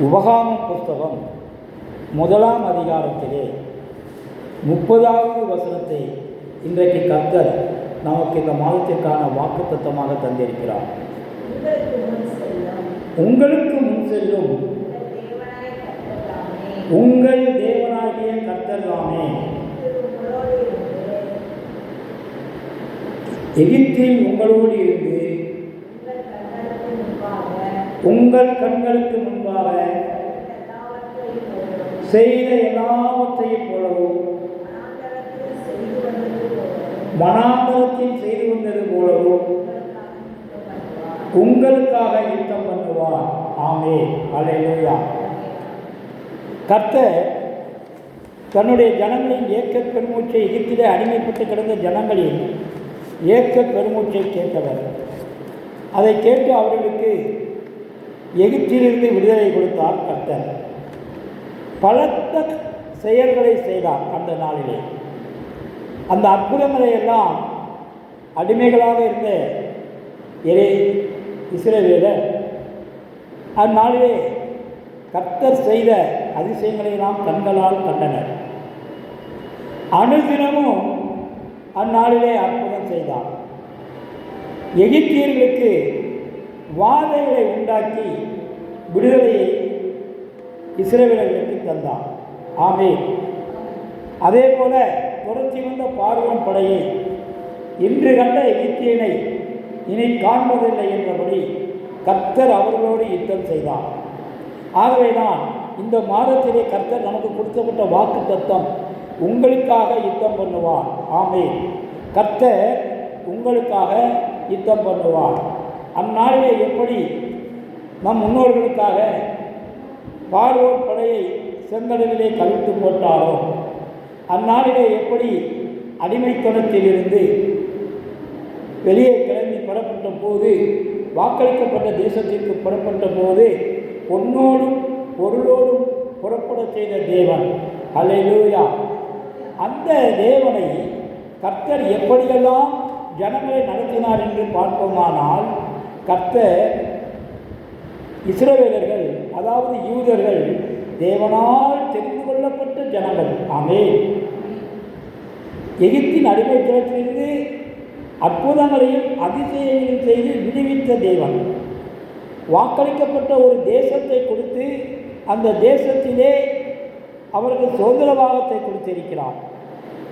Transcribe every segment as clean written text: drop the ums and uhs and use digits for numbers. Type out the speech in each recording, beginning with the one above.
உபகாமம் புஸ்தகம் 1ஆம் அதிகாரத்திலே 30வது வசனத்தை இன்றைக்கு கர்த்தர் நமக்கு இந்த மாதத்திற்கான வாக்குத்தத்தமாக தந்திருக்கிறார். உங்களுக்கு முன் செல்லும் உங்கள் தேவனாகிய கர்த்தர் தாமே எகிப்தில் உங்களோடு இருந்து உங்கள் கண்களுக்கு முன்பாக செய்த எல்லாவற்றையும் போலவும் மனாந்தரத்தில் செய்து வந்தது போலவும் உங்களுக்காக யுத்தம் பண்ணுவார். ஆமென். அல்லேலூயா. கர்த்தர் தன்னுடைய ஜனங்களின் ஏக்க பெருமூச்சை, எகிப்திலே அடிமைப்பட்டு கிடந்த ஜனங்களின் ஏக்க பெருமூச்சை கேட்டவர். அதை கேட்டு அவர்களுக்கு எகிப்திலிருந்து விடுதலை கொடுத்தார். கர்த்தர் பலத்த செயல்களை செய்தார். அந்த நாளிலே அந்த அற்புதங்களை எல்லாம் அடிமைகளாக இருந்த இஸ்ரவேலர் அந்நாளிலே கர்த்தர் செய்த அதிசயங்களை எல்லாம் கண்களால் கண்டனர். அனுதினமும் அந்நாளிலே அற்புதம் செய்தார். எகிப்தியர்களுக்கு வாதைகளை உண்டாக்கி விடுதலையை இஸ்ரவேலர்களுக்கு தந்தார். ஆமென். அதே போல துரத்தி வந்த பார்வோன் படையை இன்று கண்ட எகிப்தியனை இனி காண்பதில்லை என்றபடி கர்த்தர் அவர்களோடு யுத்தம் செய்தார். ஆகவேதான் இந்த மாதத்திலே கர்த்தர் நமக்கு கொடுக்கப்பட்ட வாக்கு தத்தம், உங்களுக்காக யுத்தம் பண்ணுவார். ஆமென். கர்த்தர் உங்களுக்காக யுத்தம் பண்ணுவார். அந்நாளிலே எப்படி நம் முன்னோர்களுக்காக பார்வோன் படையை செங்கடலிலே கவிழ்த்து போட்டாரோ, அந்நாளிலே எப்படி அடிமைத்தனத்திலிருந்து வெளியே கிளம்பி புறப்பட்ட போது, வாக்களிக்கப்பட்ட தேசத்திற்கு புறப்பட்ட போது பொன்னோடும் பொருளோடும் புறப்பட செய்த தேவன். அல்லேலூயா. அந்த தேவனை கர்த்தர் எப்படியெல்லாம் ஜனங்களை நடத்தினார் என்று பார்ப்போமானால், கர்த்தர் இஸ்ரவேலர்கள், அதாவது யூதர்கள், தேவனால் தெரிந்து கொள்ளப்பட்ட ஜனங்கள். ஆமென். எகிப்தின் அடிமைத்தனத்திலிருந்து அற்புதங்களையும் அதிசயங்களையும் செய்து விடுவித்த தேவன். வாக்களிக்கப்பட்ட ஒரு தேசத்தை கொடுத்து அந்த தேசத்திலே அவர்கள் சுதந்திர பாகத்தை கொடுத்திருக்கிறார்.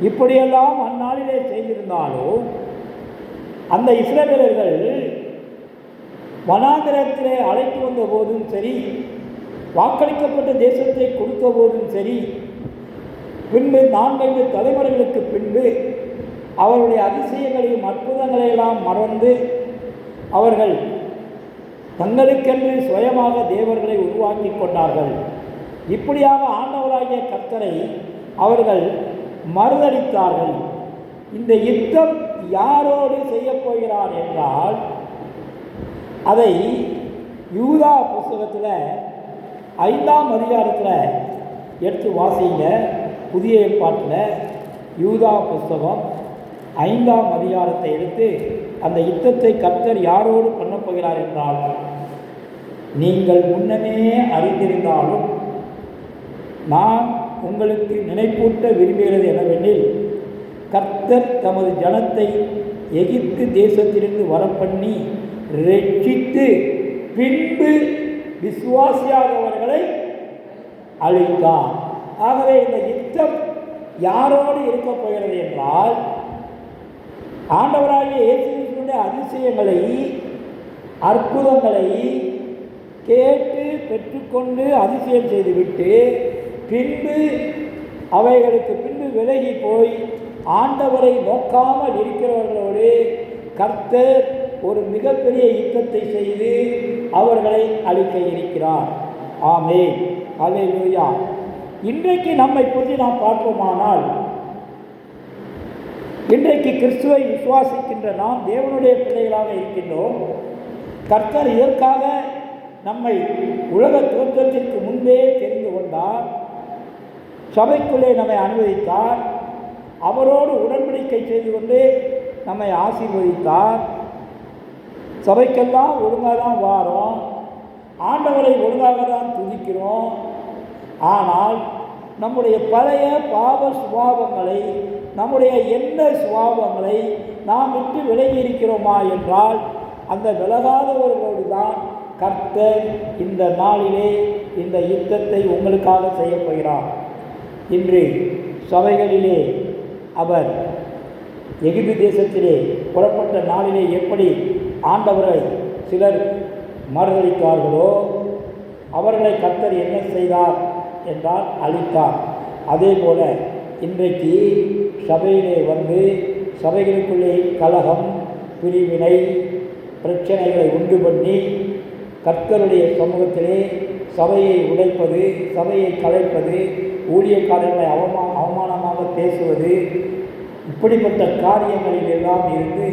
இப்படியெல்லாம் அந்நாளிலே செய்திருந்தாலும் அந்த இஸ்ரவேலர்கள் வனாந்திரத்திலே அழைத்து வந்த போதும் சரி, வாக்களிக்கப்பட்ட தேசத்தை கொடுத்த போதும் சரி, பின்பு 4 தலைமுறைகளுக்கு பின்பு அவருடைய அதிசயங்களையும் அற்புதங்களையெல்லாம் மறந்து அவர்கள் தங்களுக்கென்று சுயமாக தேவர்களை உருவாக்கி கொண்டார்கள். இப்படியாக ஆண்டவராகிய கர்த்தரை அவர்கள் மறுதளித்தார்கள். இந்த யுத்தம் யாரோடு செய்யப்போகிறார் என்றால், அதை யூதா புஸ்தகத்தில் 5ஆம் அதிகாரத்தில் எடுத்து வாசிங்க. புதிய ஏற்பாட்டில் யூதா புஸ்தகம் 5ஆம் அதிகாரத்தை எடுத்து அந்த யுத்தத்தை கர்த்தர் யாரோடு பண்ண போகிறார் என்றால், நீங்கள் முன்னமே அறிந்திருந்தாலும் நான் உங்களுக்கு நினைப்பூட்ட விரும்புகிறது என்னவெனில், கர்த்தர் தமது ஜனத்தை எகிப்து தேசத்திலிருந்து வரப்பண்ணி ரட்சித்து பின்பு விசுவாசியாதவர்களை அழித்தார். ஆகவே இந்த யுத்தம் யாரோடு இருக்க போகிறது என்றால், ஆண்டவராகிய இயேசுவினுடைய அதிசயங்களை அற்புதங்களை கேட்டு பெற்றுக்கொண்டு அதிசயம் செய்துவிட்டு பின்பு அவைகளுக்கு பின்பு விலகி போய் ஆண்டவரை நோக்காமல் இருக்கிறவர்களோடு கர்த்தர் ஒரு மிகப்பெரிய யுத்தத்தை செய்து அவர்களை அழிக்க இருக்கிறார். ஆமென். அல்லேலூயா. இன்றைக்கு நம்மை பற்றி நாம் பார்ப்போமானால், இன்றைக்கு கிறிஸ்துவை விசுவாசிக்கின்ற நாம் தேவனுடைய பிள்ளைகளாக இருக்கின்றோம். கர்த்தர் இதற்காக நம்மை உலக தோற்றத்திற்கு முன்பே தெரிந்து கொண்டார். சபைக்குள்ளே நம்மை அனுமதித்தார். அவரோடு உடன்படிக்கை செய்து கொண்டு நம்மை ஆசீர்வதித்தார். சபைக்கெல்லாம் ஒழுங்காக தான் வாரோம், ஆண்டவரை ஒழுங்காக தான் துதிக்கிறோம். ஆனால் நம்முடைய பழைய பாவ சுபாவங்களை, நம்முடைய எண்ண சுபாவங்களை நாம் விட்டு விலகி இருக்கிறோமா என்றால் அந்த விலகாதவர்களோடு தான் கர்த்தர் இந்த நாளிலே இந்த யுத்தத்தை உங்களுக்காக செய்ய போகிறார். இன்று சபைகளிலே அவர் எகிப்து தேசத்திலே புறப்பட்ட நாளிலே எப்படி ஆண்டவரை சிலர் மறுதளித்தார்களோ அவர்களை கர்த்தர் என்ன செய்தார் என்றால் அழித்தார். அதே போல இன்றைக்கு சபையிலே வந்து சபைகளுக்குள்ளே கலகம், பிரிவினை, பிரச்சனைகளை உண்டு பண்ணி கர்த்தருடைய சமூகத்திலே சபையை உடைப்பது, சபையை கலைப்பது, ஊழியக்காரர்களை அவமானமாக பேசுவது, இப்படிப்பட்ட காரியங்களிலெல்லாம் இருந்து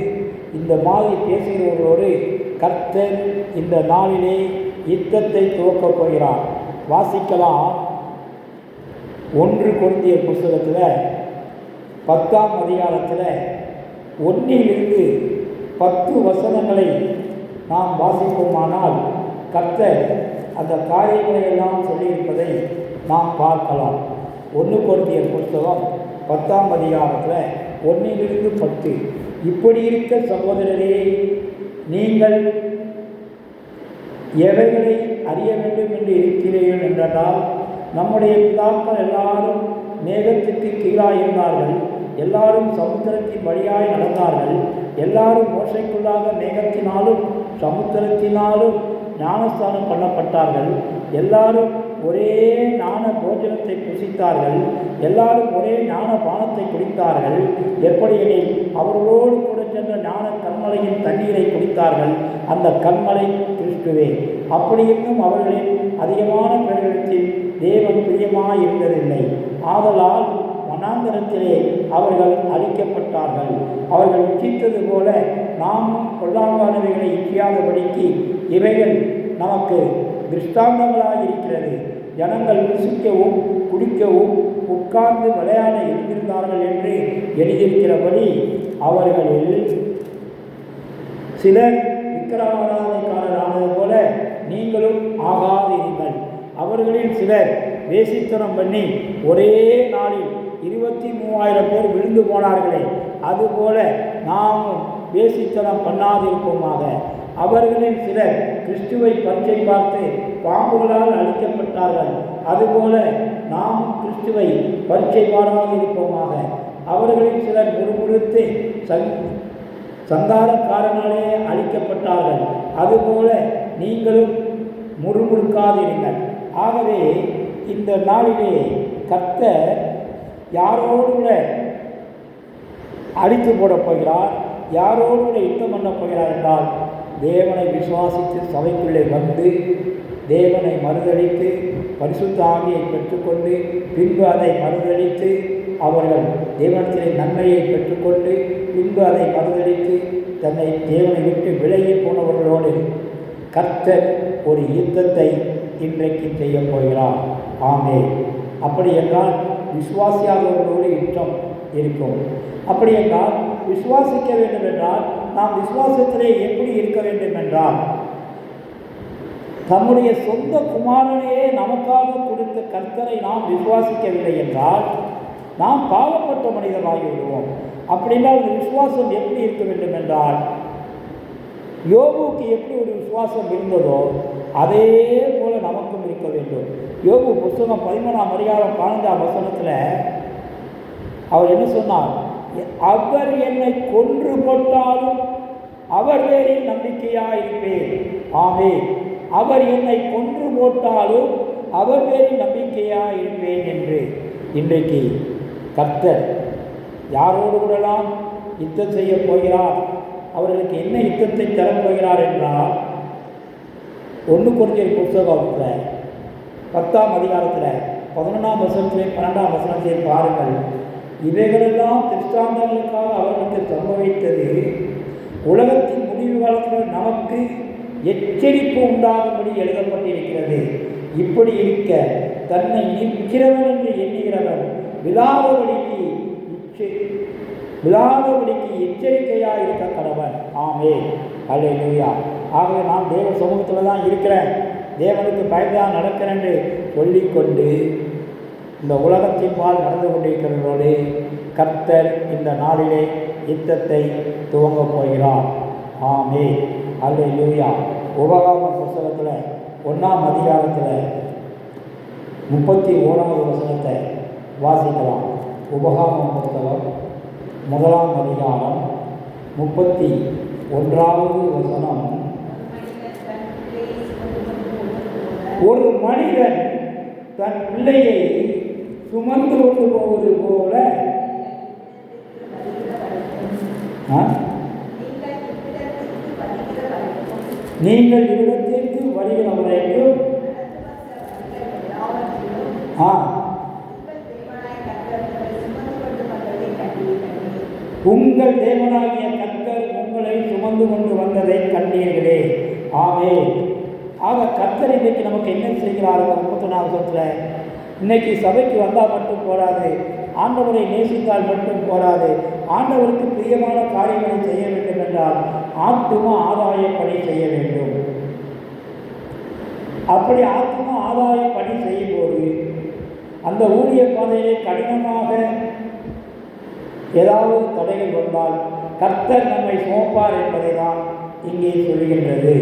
இந்த மாதிரி பேசுகிறவர்களோடு கர்த்தர் இந்த நாளிலே யுத்தத்தை துவக்கப் போகிறார். வாசிக்கலாம். 1 கொரிந்தியர் புஸ்தகத்தில் 10ஆம் அதிகாரத்தில் 1 10 வசனங்களை நாம் வாசிப்போமானால் கர்த்தர் அந்த காரியங்களை எல்லாம் சொல்லியிருப்பதை நாம் பார்க்கலாம். 1 கொரிந்தியர் புஸ்தகம் 10ஆம் அதிகாரத்தில் 1 10. இப்படி இருக்க சகோதரரே, நீங்கள் எவைகளை அறிய வேண்டும் என்று இருக்கிறீர்கள் என்றால், நம்முடைய பிதாக்கள் எல்லாரும் மேகத்துக்கு கீழாக இருந்தார்கள், எல்லாரும் சமுத்திரத்தின் வழியாய் நடந்தார்கள், எல்லாரும் மோசைக்குள்ளாக மேகத்தினாலும் சமுத்திரத்தினாலும் ஞானஸ்தானம் பண்ணப்பட்டார்கள், எல்லாரும் ஒரே ஞான போஜனத்தை புசித்தார்கள், எல்லாரும் ஒரே ஞான பானத்தை குடித்தார்கள். எப்படியெனில் அவர்களோடு கூட சென்ற ஞான கண்மலையின் தண்ணீரை குடித்தார்கள், அந்த கண்மலை கிறிஸ்துவே. அப்படியிருந்தும் அவர்களின் அதிகமான பேர்களிடத்தில் தேவன் பிரியமாய் இருந்ததில்லை. ஆதலால் வனாந்தரத்திலே அவர்கள் அழிக்கப்பட்டார்கள். அவர்கள் இச்சித்தது போல நாமும் கொள்ளாங்கானவைகளை இச்சியாதபடிக்கு இவைகள் நமக்கு திருஷ்டாந்தங்களாக இருக்கிறது. ஜனங்கள் ருசிக்கவும் குடிக்கவும் உட்கார்ந்து விளையாட எழுந்திருந்தார்கள் என்று எழுதியிருக்கிறபடி அவர்களில் சிலர் விக்கிரகாராதனைக்காரரானது போல நீங்களும் ஆகாதீர்கள். அவர்களில் சிலர் வேசித்தனம் பண்ணி ஒரே நாளில் 23,000 பேர் விழுந்து போனார்களே, அதுபோல நாமும் வேசித்தனம் பண்ணாதிருப்போமாக. அவர்களில் சிலர் கிறிஸ்துவை பரீட்சை பார்த்து பாம்புகளால் அழிக்கப்பட்டார்கள், அதுபோல நாமும் கிறிஸ்துவை பரீட்சை பாராதிருப்போமாக. அவர்களில் சிலர் முறுமுறுத்து சங்காரக்காரனாலே அழிக்கப்பட்டார்கள், அதுபோல நீங்களும் முறுமுறுக்காதிருங்கள். ஆகவே இந்த நாளிலே கர்த்தர் யாரோடு கூட அழித்து போடப் போகிறார், யாரோடு கூட யுத்தம் பண்ணப் போகிறார் என்றால், தேவனை விசுவாசித்து சபைக்குள்ளே வந்து தேவனை மறுதளித்து பரிசுத்த ஆவியை பெற்றுக்கொண்டு பின்பு அதை மறுதளித்து அவர்கள் தேவனத்திலே நன்மையை பெற்றுக்கொண்டு பின்பு அதை மறுதளித்து தன்னை தேவனை விட்டு விலகி போனவர்களோடு கர்த்தர் ஒரு யுத்தத்தை இன்றைக்கு செய்ய போகிறார். ஆமே. அப்படி என்றால் விசுவாசியாதவர்களோடு யுத்தம் இருக்கும். அப்படி என்றால் விசுவாசிக்க வேண்டும் என்றால் நாம் விசுவாசத்திலே எப்படி இருக்க வேண்டும் என்றால், தம்முடைய சொந்த குமாரனையே நமக்காக கொடுத்த கர்த்தரை நாம் விசுவாசிக்கவில்லை என்றால் நாம் பாவப்பட்ட மனிதராகி விடுவோம். அப்படின்னால் அந்த விசுவாசம் எப்படி இருக்க வேண்டும் என்றால், யோபுக்கு எப்படி ஒரு விசுவாசம் இருந்ததோ அதே போல நமக்கும் இருக்க வேண்டும். யோபு புஸ்தகம் 13ஆம் அதிகாரம் 14ஆம் வசனத்தில் அவர் என்ன சொன்னார்? அவர் என்னை கொன்று போட்டாலும் அவர் பேரில் நம்பிக்கையாயிருப்பேன். ஆமே. அவர் என்னை கொன்று போட்டாலும் அவர் பேரில் நம்பிக்கையாயிருப்பேன் என்று இன்றைக்கு கர்த்தர் யாரோடு கூடலாம் யுத்தம் செய்ய போகிறார், அவர்களுக்கு என்ன யுத்தத்தை தரப்போகிறார் என்றால், 1 கொரிந்தியர் புஸ்தகத்தில் 10ஆம் அதிகாரத்தில் 11ஆம் வசனத்திலே 12ஆம் வசனத்திலே பாருங்கள். இவைகளெல்லாம் திருஷ்டாந்தங்களுக்காக அவர்களுக்கு சம்பவித்தது உலகத்தின் முடிவு காலத்தில் நமக்கு எச்சரிப்பு உண்டாகும்படி எழுதப்பட்டிருக்கிறது. இப்படி இருக்க தன்னை நிற்கிறவன் என்று எண்ணுகிறவன் விழாதபடிக்கு எச்சரிக்கையாக இருக்க கடவன். ஆமே. அல்லேலூயா. ஆகவே நான் தேவ சமூகத்தில் தான் இருக்கிறேன், தேவனுக்கு பயந்தான் நடக்கிறேன் என்று சொல்லிக்கொண்டு இந்த உலகத்தின் பால் நடந்து கொண்டிருக்கிறவர்களோடு கர்த்தர் இந்த நாளிலே யுத்தத்தை துவங்கப் போகிறார். ஆமே, அல்லேலூயா. உபகாமம் புஸ்தகத்தில் 1ஆம் அதிகாரத்தில் 31வது வசனத்தை வாசிக்கலாம். உபகாமம் புஸ்தகம் 1ஆம் அதிகாரம் 31வது வசனம். ஒரு மனிதன் தன் பிள்ளையை சுமந்து கொண்டு போவது போல நீங்கள் இவ்விடத்திற்கு வருகிற வரைக்கும் உங்கள் தேவனாகிய கர்த்தர் உங்களை சுமந்து கொண்டு வந்ததை கண்டீர்களே. ஆமே. ஆக கர்த்தர் இன்றைக்கு நமக்கு என்ன செய்கிறார்? 34 வருஷத்தில் இன்னைக்கு சபைக்கு வந்தால் மட்டும் போராது, ஆண்டவரை நேசித்தால் மட்டும் போராது. ஆண்டவருக்கு பிரியமான காரியங்களை செய்ய வேண்டும் என்றால் ஆத்தும ஆதாய பணி செய்ய வேண்டும். அப்படி ஆத்தும ஆதாய பணி செய்யும்போது அந்த ஊழிய பாதையிலே கடினமாக ஏதாவது தடைகள் வந்தால் கர்த்தர் நம்மை சுமப்பார் என்பதை தான் இங்கே சொல்கின்றது.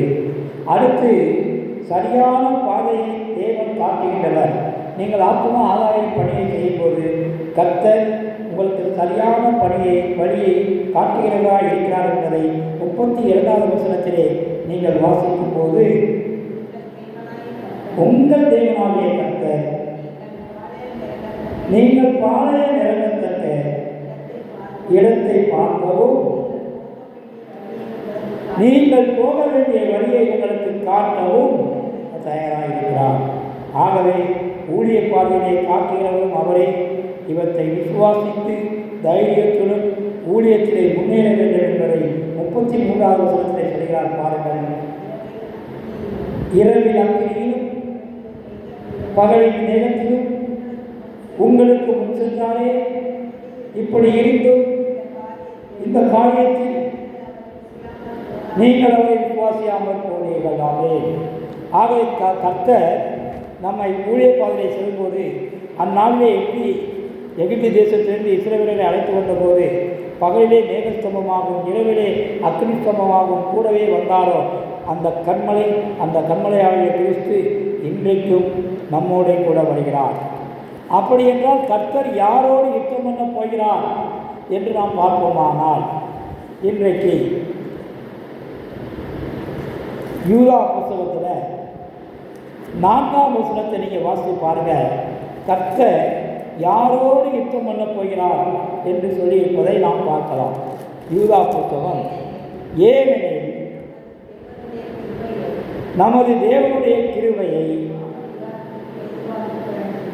அடுத்து சரியான பாதையை தேவன் காட்டுகின்றவர். நீங்கள் ஆத்தும ஆதாய பணியை செய்யும்போது கர்த்தர் உங்களுக்கு சரியான வழியை காட்டுகிறவராக இருக்கிறார் என்பதை 32வது வசனத்திலே நீங்கள் வாசிக்கும் போது உங்கள் தேவனாகிய கர்த்தர் நீங்கள் பாளையம் இறங்கத்தக்க இடத்தை பார்க்கவும் நீங்கள் போக வேண்டிய வழியை உங்களுக்கு காட்டவும் தயாராக. ஆகவே ஊழிய பாதையை காட்டுகிறவரும் அவரே. இவற்றை விசுவாசித்து தைரியத்துடன் ஊழியத்திலே முன்னேற வேண்டும் என்பதை 33வது வசனத்திலே சொல்கிறார். பாருங்கள். இரவில் அக்கினியிலும் பகலின் நேரத்திலும் உங்களுக்கு முன் சென்றாரே. இப்படி இருந்தும் இந்த காரியத்தில் நீங்கள் அவரை விசுவாசியாமல் போனீர்களாமே. ஆகவே கர்த்தர் நம்மை ஊழிய பாதையை செல்லும்போது அந்நாளிலே எப்படி எகிப்து தேசத்திலிருந்து இஸ்ரவேலரை அழைத்து வந்தபோது பகலிலே மேகஸ்தம்பமாகவும் இரவிலே அக்னி ஸ்தம்பமாகவும் கூடவே வந்தாரோ அந்த கண்மலையாகிய கிறிஸ்து இன்றைக்கும் நம்மோட கூட வருகிறார். அப்படி என்றால் கர்த்தர் யாரோடு யுத்தம் பண்ண போகிறார் என்று நாம் பார்ப்போமானால் இன்றைக்கு யூதா புஸ்தகத்தில் 4ஆம் வசனத்தை நீங்கள் வாசித்து பாருங்கள். கர்த்தர் யாரோடு யுத்தம் பண்ண போகிறார் என்று சொல்லியிருப்பதை நாம் பார்க்கலாம். யூதா புஸ்தகம் 7 நமது தேவனுடைய கிருபையை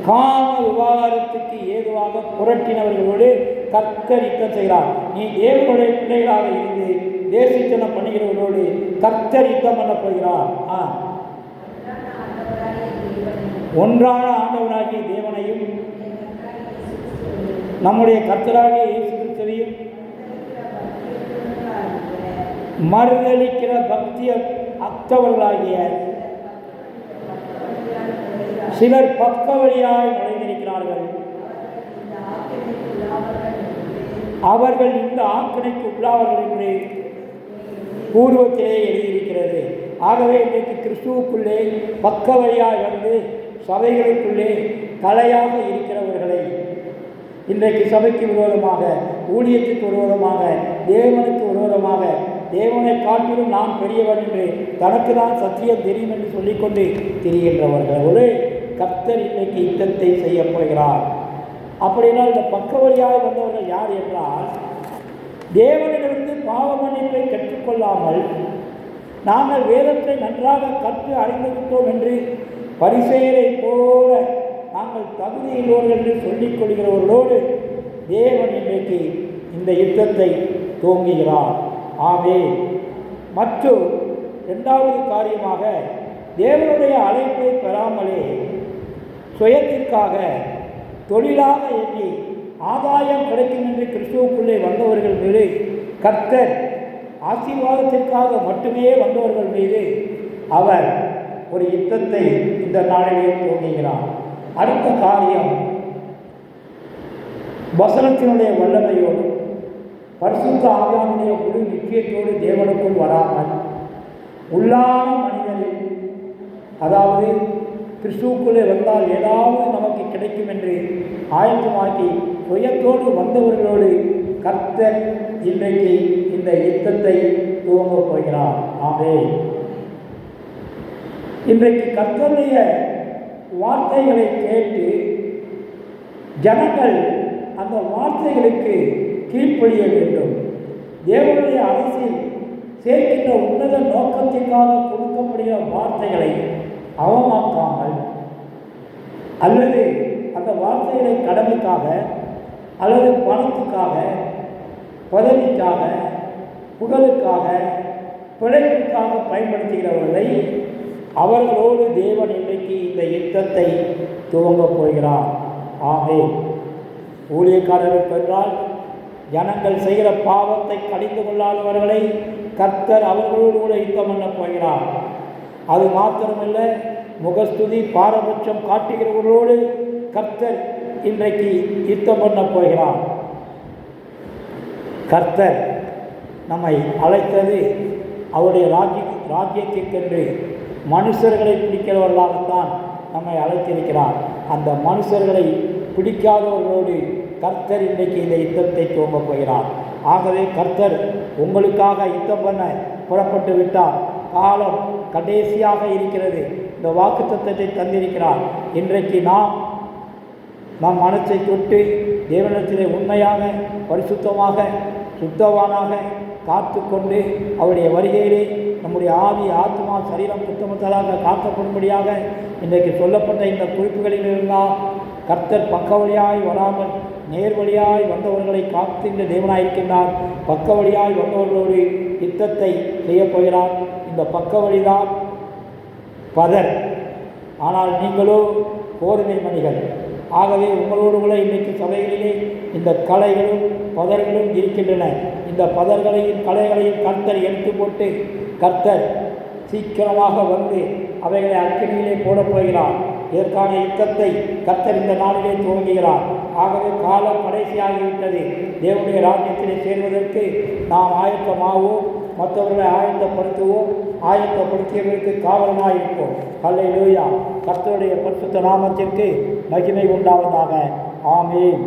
காம விவாகரத்துக்கு ஏதுவாக புரட்டினவர்களோடு கர்த்தர் யுத்தம் செய்கிறார். நீ தேவனுடைய பிள்ளைகளாக இருந்து தேசித்தனம் பண்ணுகிறவர்களோடு கர்த்தர் யுத்தம் பண்ண போகிறார். ஒன்றான ஆண்டவராகிய தேவனையும் நம்முடைய கர்த்தராகிய இயேசு கிறிஸ்துவையும் மறுதலிக்கிற பக்தி அற்றவர்களாகிய சிலர் பக்க வழியாய் நுழைந்திருக்கிறார்கள். அவர்கள் இந்த ஆக்கினைக்கு உள்ளாவர்கள் என்று பூர்வத்திலே எழுதியிருக்கிறது. ஆகவே இன்றைக்கு கிறிஸ்துவுக்குள்ளே பக்க வழியாய் வந்து சபைகளுக்குள்ளே தலையாக இருக்கிறவர்களை இன்றைக்கு சபைக்கு விரோதமாக, ஊழியத்துக்கு விரோதமாக, தேவனுக்கு விரோதமாக, தேவனை காட்டிலும் நான் பெரியவன் என்று தனக்கு தான் சத்தியம் தெரியும் என்று சொல்லிக்கொண்டு திரிகின்றவர்களோடு கர்த்தர் இன்றைக்கு யுத்தத்தை செய்ய போகிறார். அப்படின்னா இந்த பக்க வழியாக வந்தவர்கள் யார் என்றால், தேவனிடமிருந்து பாவ மன்னிப்பை கற்றுக்கொள்ளாமல் நாங்கள் வேதத்தை நன்றாக கற்று அறிந்துவிட்டோம் என்று பரிசேயரை போல நாங்கள் தகுதியுள்ளவர்கள் என்று சொல்லிக் கொள்கிறவர்களோடு தேவன் இன்றைக்கு இந்த யுத்தத்தை துவங்குகிறார். ஆமே. மற்றும் 2வது காரியமாக, தேவனுடைய அழைப்பை பெறாமலே சுயத்திற்காக தொழிலாக எண்ணி ஆதாயம் கிடைக்கும் என்று கிறிஸ்துவுக்குள்ளே வந்தவர்கள் மீது கர்த்தர் ஆசீர்வாதத்திற்காக மட்டுமே வந்தவர்கள் மீது அவர் ஒரு யுத்தத்தை இந்த நாளிலே துவங்குகிறார். அடுத்த காரியம், வசனத்தினுடைய வல்லமையோடு பரிசுத்த ஆவியானுடைய முழு நிச்சயத்தோடு தேவனுக்குள் வராமல் உள்ளான மனிதனில், அதாவது கிறிஸ்துவுக்குள்ளே வந்தால் ஏதாவது நமக்கு கிடைக்கும் என்று ஆயத்தமாக்கி சுயத்தோடு வந்தவர்களோடு கர்த்தர் இன்றைக்கு இந்த யுத்தத்தை துவங்கப் போகிறார். ஆமென். இன்றைக்கு கர்த்தருடைய வார்த்தைகளை கேட்டு ஜனங்கள் அந்த வார்த்தைகளுக்கு கீழ்ப்படிய வேண்டும். தேவனுடைய அரசில் சேர்க்கின்ற உன்னத நோக்கத்திற்காக கொடுக்கப்படுகிற வார்த்தைகளை அவமாக்காமல், அல்லது அந்த வார்த்தைகளை கடமைக்காக அல்லது பணத்துக்காக, பதவிக்காக, புகழுக்காக, பிழைப்புக்காக பயன்படுத்துகிறவர்களை அவர்களோடு தேவன் இன்றைக்கு இந்த யுத்தத்தை துவங்கப் போகிறார். ஆமென். ஊழியக்காரர்கள் என்றால் ஜனங்கள் செய்கிற பாவத்தை கடிந்து கொள்ளாதவர்களை கர்த்தர் அவர்களோடு கூட யுத்தம் பண்ண போகிறார். அது மாத்திரமல்ல, முகஸ்துதி பாரபட்சம் காட்டுகிறவர்களோடு கர்த்தர் இன்றைக்கு யுத்தம் பண்ண போகிறார். கர்த்தர் நம்மை அழைத்தது அவருடைய ராஜ்யத்திற்கென்று மனுஷர்களை பிடிக்கிறவர்களாகத்தான் நம்மை அழைத்திருக்கிறார். அந்த மனுஷர்களை பிடிக்காதவர்களோடு கர்த்தர் இன்றைக்கு இந்த யுத்தத்தை துவங்கப் போகிறார். ஆகவே கர்த்தர் உங்களுக்காக யுத்தம் பண்ண புறப்பட்டு விட்டார். காலம் கடைசியாக இருக்கிறது. இந்த வாக்குத்தத்தத்தை தந்திருக்கிறார். இன்றைக்கு நாம் நம் மனத்தை தொட்டு தேவனிடத்திலே உண்மையாக, பரிசுத்தமாக, சுத்தவானாக காத்து கொண்டு அவருடைய வருகையிலே நம்முடைய ஆவி, ஆத்மா, சரீரம் குற்றமற்றதாக காக்கப்படும்படியாக இன்றைக்கு சொல்லப்பட்ட இந்த குறிப்புகளிலெல்லாம் கர்த்தர் பக்க வழியாய் வராமல் நேர் வழியாய் வந்தவர்களை காக்கின்ற தேவனாயிருக்கின்றார். பக்க வழியாய் வந்தவர்களோடு யுத்தத்தை செய்யப் போகிறார். இந்த பக்க வழிதான் பதர், ஆனால் நீங்களோ கோதுமை மணிகள். ஆகவே உங்களோடு கூட இன்றைக்கு சபைகளிலே இந்த கலைகளும் பதர்களும் இருக்கின்றன. இந்த பதர்களையும் கலைகளையும் கர்த்தர் எடுத்து போட்டு கர்த்தர் சீக்கிரமாக வந்து அவைகளை அக்கினியிலே போடப் போகிறார். இதற்கான யுத்தத்தை கர்த்தர் இந்த நாளிலே துவங்குகிறார். ஆகவே காலம் கடைசியாகிவிட்டது. தேவனுடைய ராஜ்யத்திலே சேர்வதற்கு நாம் ஆயத்தமாவோம், மற்றவர்களை ஆயத்தப்படுத்துவோம், ஆயத்தப்படுத்தியவர்களுக்கு காவலனாயிருப்போம். அல்லேலூயா. கர்த்தருடைய பரிசுத்த நாமத்திற்கு மகிமை உண்டாவதாக. ஆமென்.